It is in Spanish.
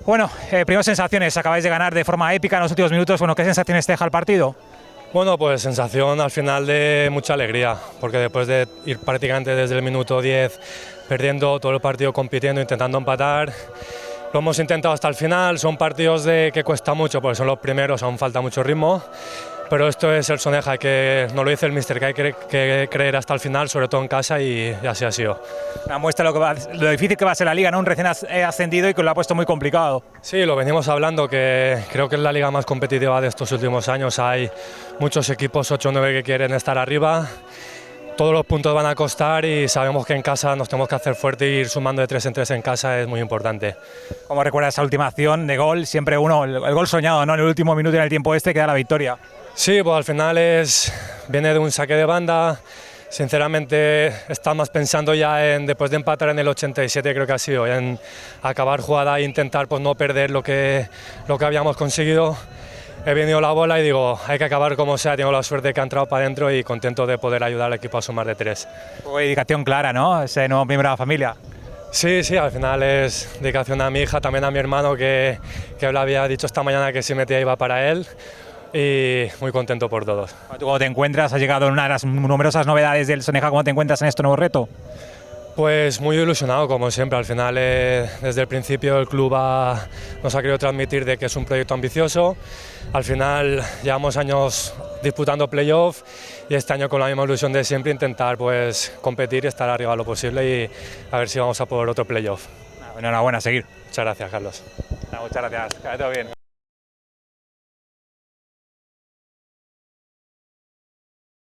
Bueno, primeras sensaciones, acabáis de ganar de forma épica en los últimos minutos. Bueno, ¿qué sensaciones te deja el partido? Bueno, pues sensación al final de mucha alegría, porque después de ir prácticamente desde el minuto 10 perdiendo todo el partido, compitiendo, intentando empatar, lo hemos intentado hasta el final. Son partidos que cuesta mucho, porque son los primeros, aún falta mucho ritmo, pero esto es el Soneja, que nos lo dice el míster, que hay que creer hasta el final, sobre todo en casa, y así ha sido. Una muestra lo difícil que va a ser la Liga, ¿no? Un recién ascendido y que lo ha puesto muy complicado. Sí, lo venimos hablando, que creo que es la liga más competitiva de estos últimos años. Hay muchos equipos, 8 o 9, que quieren estar arriba. Todos los puntos van a costar y sabemos que en casa nos tenemos que hacer fuerte, y ir sumando de 3 en 3 en casa es muy importante. ¿Cómo recuerdas esa última acción de gol? Siempre el gol soñado, ¿no? En el último minuto y en el tiempo que da la victoria. Sí, pues al final viene de un saque de banda. Sinceramente estamos pensando ya en, después de empatar en el 87, creo que ha sido, en acabar jugada e intentar pues no perder lo que habíamos conseguido. He venido la bola y digo, hay que acabar como sea. Tengo la suerte que ha entrado para adentro y contento de poder ayudar al equipo a sumar de 3. Dedicación clara, ¿no? Ese nuevo miembro de la familia. Sí, al final es dedicación a mi hija, también a mi hermano, que le había dicho esta mañana que si metía iba para él. Y muy contento por todos. ¿Tú cómo te encuentras? Has llegado en una de las numerosas novedades del Soneja. ¿Cómo te encuentras en este nuevo reto? Pues muy ilusionado, como siempre. Al final, desde el principio, el club nos ha querido transmitir de que es un proyecto ambicioso. Al final, llevamos años disputando playoff, y este año con la misma ilusión de siempre, intentar pues competir y estar arriba lo posible, y a ver si vamos a por otro playoff. Enhorabuena, a seguir. Muchas gracias, Carlos. Muchas gracias, que vaya todo bien.